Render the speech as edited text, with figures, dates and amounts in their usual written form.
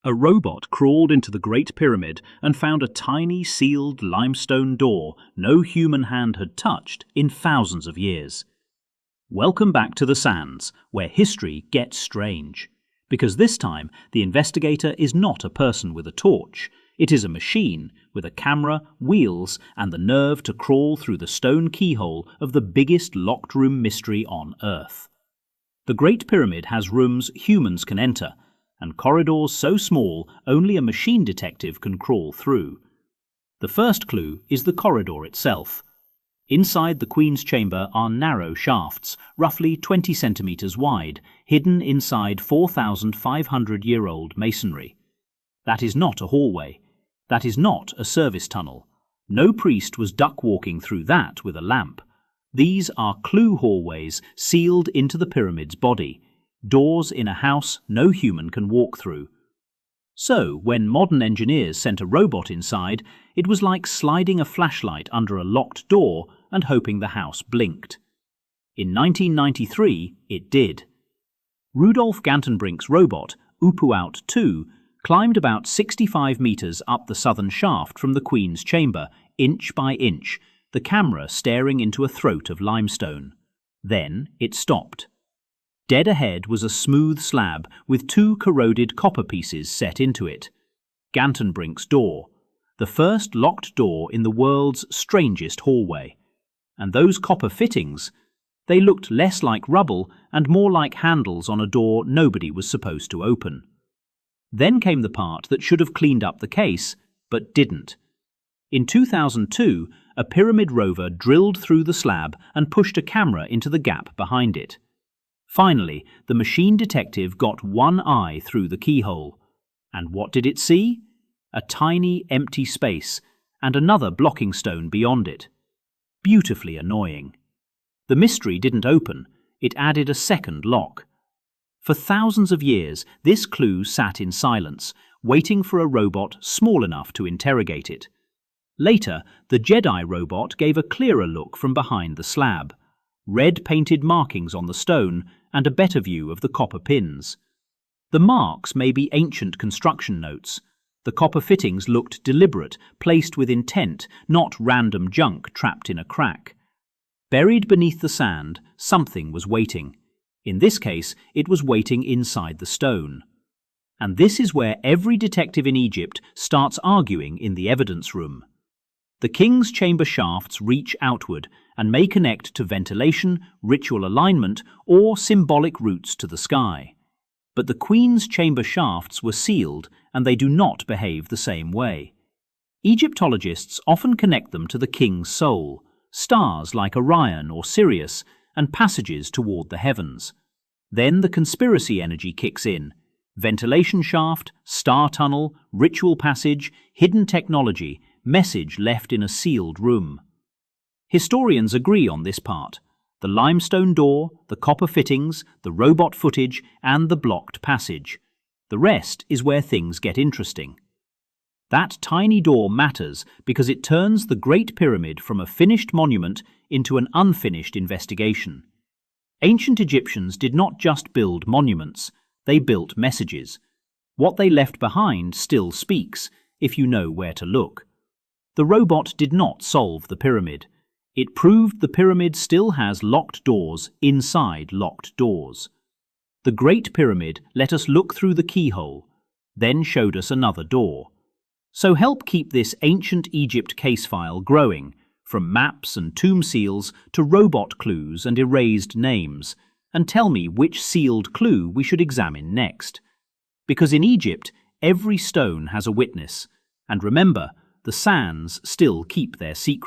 A robot crawled into the Great Pyramid and found a tiny sealed limestone door no human hand had touched in thousands of years. Welcome back to the sands, where history gets strange. Because this time, the investigator is not a person with a torch. It is a machine with a camera, wheels, and the nerve to crawl through the stone keyhole of the biggest locked room mystery on Earth. The Great Pyramid has rooms humans can enter, and corridors so small only a machine detective can crawl through. The first clue is the corridor itself. Inside the Queen's chamber are narrow shafts, roughly 20 centimeters wide, hidden inside 4,500-year-old masonry. That is not a hallway. That is not a service tunnel. No priest was duck-walking through that with a lamp. These are clue hallways sealed into the pyramid's body, doors in a house no human can walk through. So, when modern engineers sent a robot inside, it was like sliding a flashlight under a locked door and hoping the house blinked. In 1993, it did. Rudolf Gantenbrink's robot, Upuaut 2, climbed about 65 meters up the southern shaft from the Queen's chamber, inch by inch, the camera staring into a throat of limestone. Then it stopped. Dead ahead was a smooth slab with 2 corroded copper pieces set into it. Gantenbrink's Door, the first locked door in the world's strangest hallway. And those copper fittings, they looked less like rubble and more like handles on a door nobody was supposed to open. Then came the part that should have cleaned up the case, but didn't. In 2002, a Pyramid Rover drilled through the slab and pushed a camera into the gap behind it. Finally, the machine detective got one eye through the keyhole. And what did it see? A tiny, empty space, and another blocking stone beyond it. Beautifully annoying. The mystery didn't open, it added a second lock. For thousands of years, this clue sat in silence, waiting for a robot small enough to interrogate it. Later, the Djedi robot gave a clearer look from behind the slab. Red-painted markings on the stone, and a better view of the copper pins. The marks may be ancient construction notes. The copper fittings looked deliberate, placed with intent, not random junk trapped in a crack. Buried beneath the sand, something was waiting. In this case, it was waiting inside the stone. And this is where every detective in Egypt starts arguing in the evidence room. The king's chamber shafts reach outward and may connect to ventilation, ritual alignment, or symbolic routes to the sky. But the Queen's chamber shafts were sealed, and they do not behave the same way. Egyptologists often connect them to the king's soul, stars like Orion or Sirius, and passages toward the heavens. Then the conspiracy energy kicks in. Ventilation shaft, star tunnel, ritual passage, hidden technology, message left in a sealed room. Historians agree on this part. The limestone door, the copper fittings, the robot footage, and the blocked passage. The rest is where things get interesting. That tiny door matters because it turns the Great Pyramid from a finished monument into an unfinished investigation. Ancient Egyptians did not just build monuments, they built messages. What they left behind still speaks, if you know where to look. The robot did not solve the pyramid. It proved the pyramid still has locked doors inside locked doors. The Great Pyramid let us look through the keyhole, then showed us another door. So help keep this ancient Egypt case file growing, from maps and tomb seals to robot clues and erased names, and tell me which sealed clue we should examine next. Because in Egypt, every stone has a witness, and remember, the sands still keep their secret.